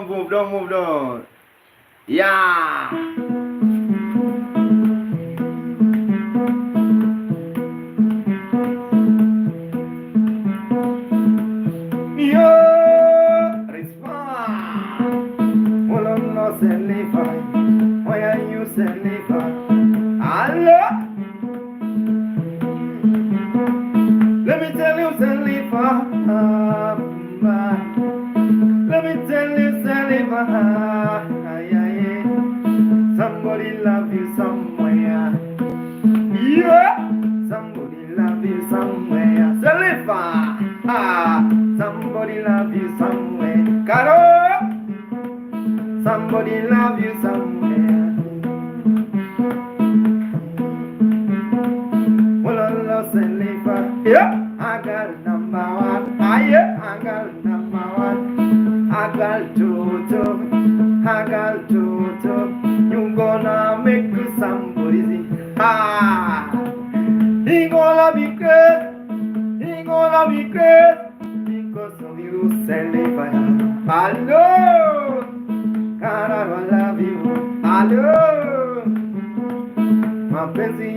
Yeah. Let me tell you, Salifa. Let me tell you, Salifa. Somebody love you somewhere. Yeah. Somebody love you somewhere. Salifa. Somebody love you somewhere. Caro. Somebody love you somewhere. Salifa. Yeah. I got number one. Yeah. I got number one. I got two. You gonna make somebody sing. He gonna be great. Because of you, Salifa. Hello. Kararwa, I love you. Hello. Mapenzi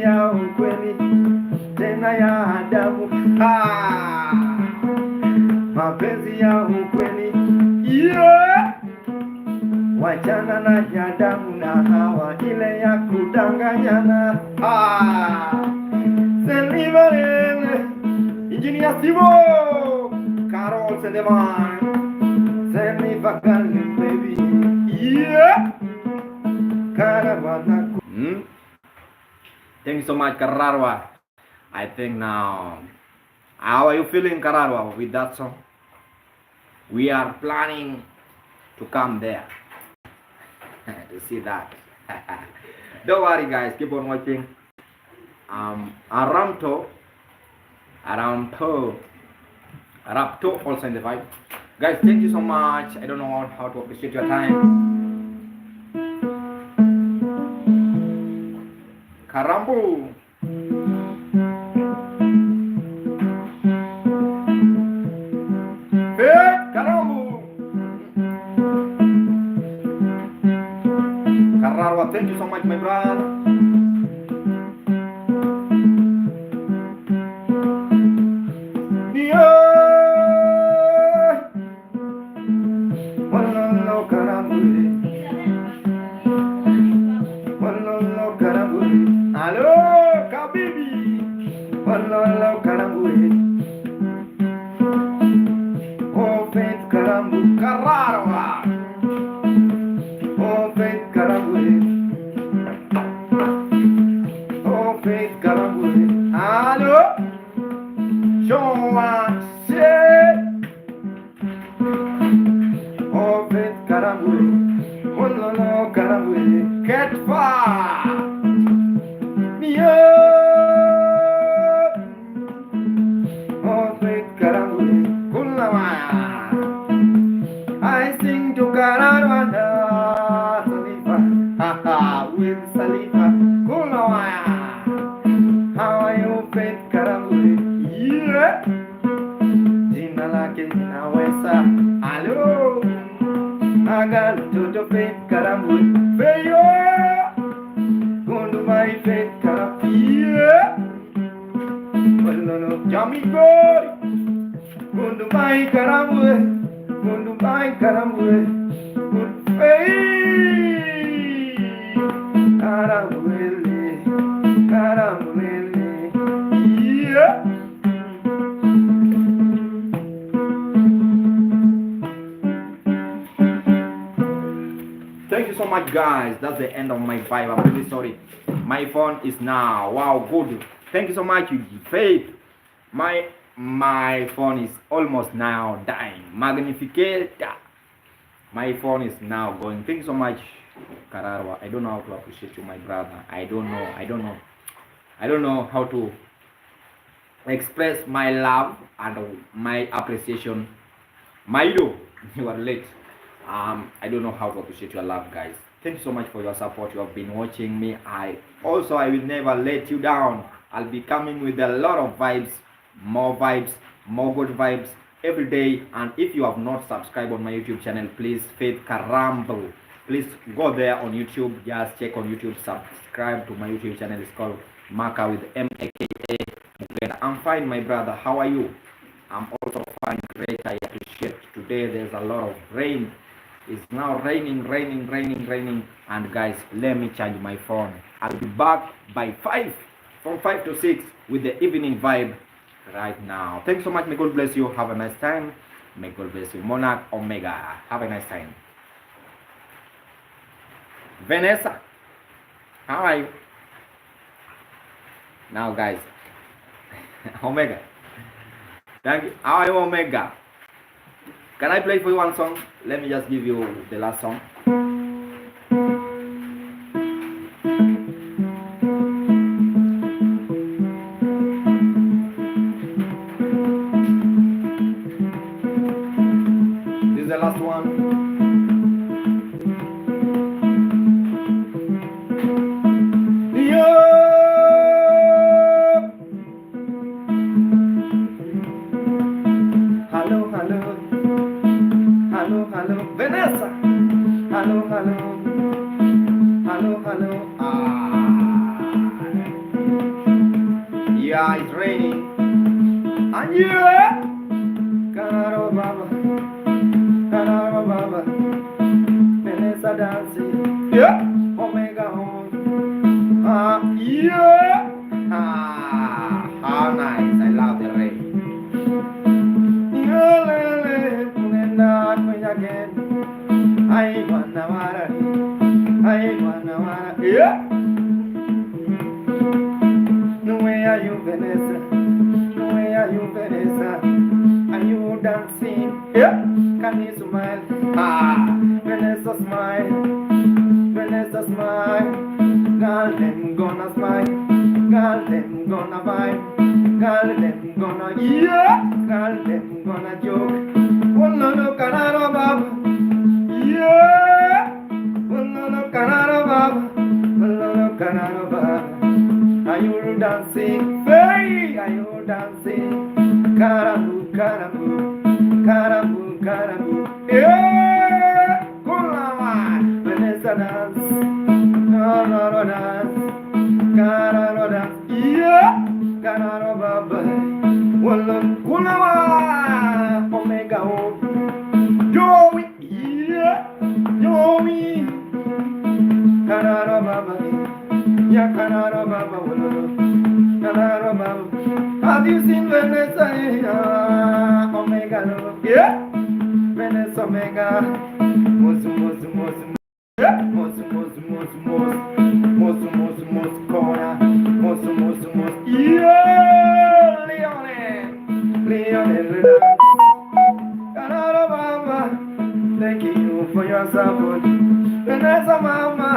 ya ukweli tena ya adabu. Mapenzi ya ukweli, yeah. Wachana na Adamu na Hawa, ile ya kudanganyana. Saliva lele, Engineer Sivo, Carol Sedevan, Saliva Kali baby, yeah. Kararwa. Thank you so much, Kararwa. I think now How are you feeling, Kararwa, with that song? We are planning to come there to see that. Don't worry, guys. Keep on watching. Aramto, Aramto, Rapto also in the vibe. Guys, thank you so much. I don't know how to appreciate your time. Karambu. Hey, Karambu. Kararwa, thank you so much, my brother. I sing to Karanwanda Salifa with Salifa Kulawaya. How are you, Pet Karambule? Yeah. Jina lake linaweza. Hello. Agal toto Pet Karambule. Feyo. Gundu mai Pet Karambule. Yeah. Walolo Jami Gori. Gundu mai Karambule. Gundu mai Karambule. Gundu Karambule. Karambule. Yeah. Thank you so much, guys. That's the end of my vibe. I'm really sorry. My phone is now. Wow, good. Thank you so much, Faith. My phone is almost now dying. Magnificator. My phone is now going. Thank you so much, Kararwa. I don't know how to appreciate you, my brother. I don't know how to express my love and my appreciation. Maido, you are late. I don't know how to appreciate your love, guys. Thank you so much for your support. You have been watching me. I will never let you down. I'll be coming with a lot of vibes, more good vibes every day. And if you have not subscribed on my YouTube channel, please, Faith Karambo, please go there on YouTube. Just check on YouTube, subscribe to my YouTube channel. It's called Maka with M-A-K-A. I'm fine, my brother. How are you? I'm also fine, great. I appreciate today. There's a lot of rain. It's now raining. And guys, let me charge my phone. I'll be back by 5, from 5 to 6 with the evening vibe right now. Thanks so much. May God bless you. Have a nice time. May God bless you. Monarch Omega. Have a nice time. Vanessa, how are you? Now, guys, Omega. Thank you. How are you, Omega? Can I play for you one song? Let me just give you the last song. This is the last one. Vanessa, hello. Yeah, it's raining. And yeah, Kanaro Baba, Vanessa dancing. Yeah, Omega home. Yeah. How nice! I love the rain. Again. I wanna yeah. No way are you Vanessa? No way are you Vanessa? dancing? Yeah, can you smile? Ah, Vanessa smile, Vanessa smile. Girl, them gonna smile, girl, them gonna vibe, girl, them gonna yeah, girl, them gonna joke. Oh no no, canaro baba, yeah. Oh no no, canaro baba, oh no no, canaro baba. Are you dancing? Hey, are you dancing? Caramboo, caramboo, caramboo, caramboo. Yeah, Kulama, Vanessa dance, Cararo dance, Cararo dance. Yeah, Cararo baba. Well, Kulama, Omega O, Joey, yeah, Joey, Cararo baba. Yeah, Canaro Baba, Canaro Baba. Have you seen Vanessa? Omega, yeah, Vanessa Omega. Mosu, mosu, mosu, yeah, mosu, mosu, mosu, mosu, mosu, mosu, mosu, corner, mosu, mosu, mosu, yeah, Leone, Leone, Canaro Baba. Thank you for your support, Vanessa Mama.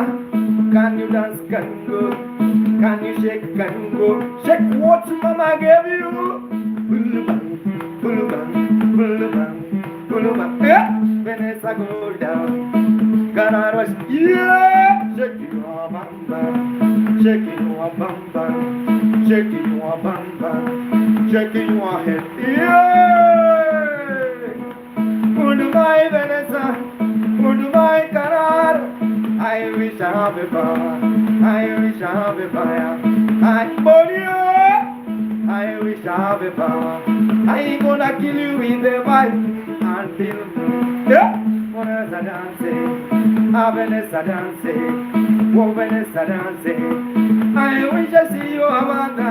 Can you dance, can go? Can you shake, can go? Shake what mama gave you. Bulubang, bulubang, bulubang, bulubang. Yeah, Vanessa go down. Gonna rush, yeah. Shake it your bam bam, shake it your bam bam, shake it your bam bam, shake it your head, yeah. Goodbye Vanessa, goodbye Canaro. I wish I have a bar. I wish I have a bar. I wish I have a bar. I ain't gonna kill you with the vibe until yeah. Vanessa dancing, Vanessa dancing, oh Vanessa dancing. I wish I see you abandoned.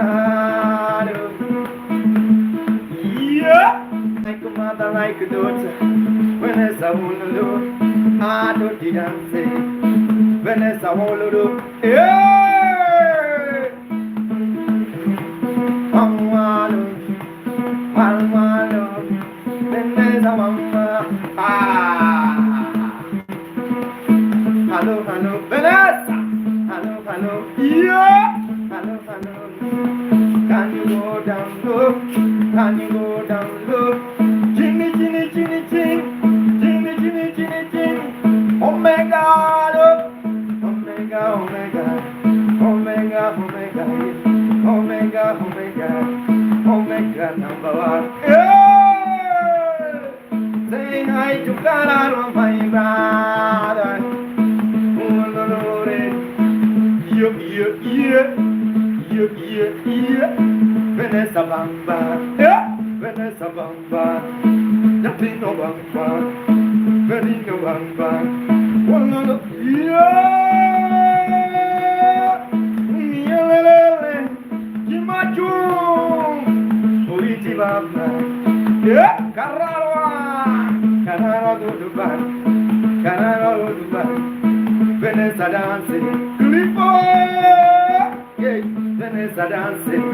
Yeah, like a mother, like a daughter. Vanessa won't do. I don't dancing. Vanessa Wolodo, yeah. Mangwalo, Mangwalo, Vanessa Mama. Ah, hello, hello, Vanessa. Hello, hello, yeah. Hello, hello. Can you go down low? Can you go down low? Jimmy, Jimmy, Jimmy, Jimmy, Jimmy, Jimmy, Jimmy, Jimmy. Oh my God. Omega, Omega, Omega, Omega, Omega, Omega, Omega number one. Yeah! Say hi to Cararo, my brother. Yeah. Vanessa Bamba, yeah. Vanessa Bamba, Yapino Bamba, Benino Bamba. Yeah. Yeah, Carraro Duban, Carraro Duban, Vanessa dancing, Clippo, yeah, Vanessa dancing,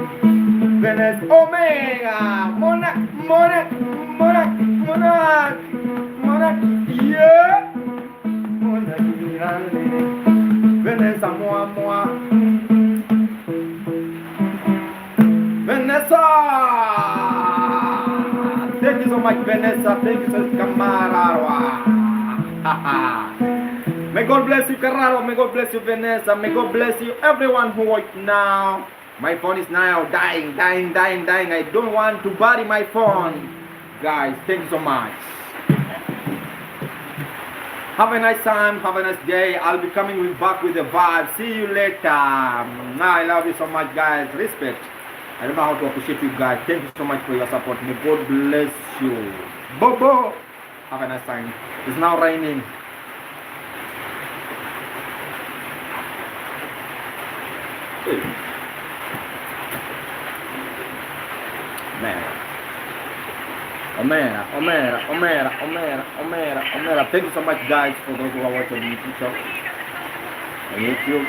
Vanessa Omega, Monarch, yeah, Monarch, Vanessa moi, Vanessa. Thank you so much, Vanessa. Thank you so much, Camararo. May God bless you, Carraro. May God bless you, Vanessa. May God bless you, everyone who watch now. My phone is now dying. I don't want to bury my phone. Guys, thank you so much. Have a nice time. Have a nice day. I'll be coming back with the vibe. See you later. I love you so much, guys. Respect. I don't know how to appreciate you guys. Thank you so much for your support. May God bless you. Bobo. Have a nice time. It's now raining. Omera. Thank you so much, guys, for those who are watching the YouTube show. On YouTube.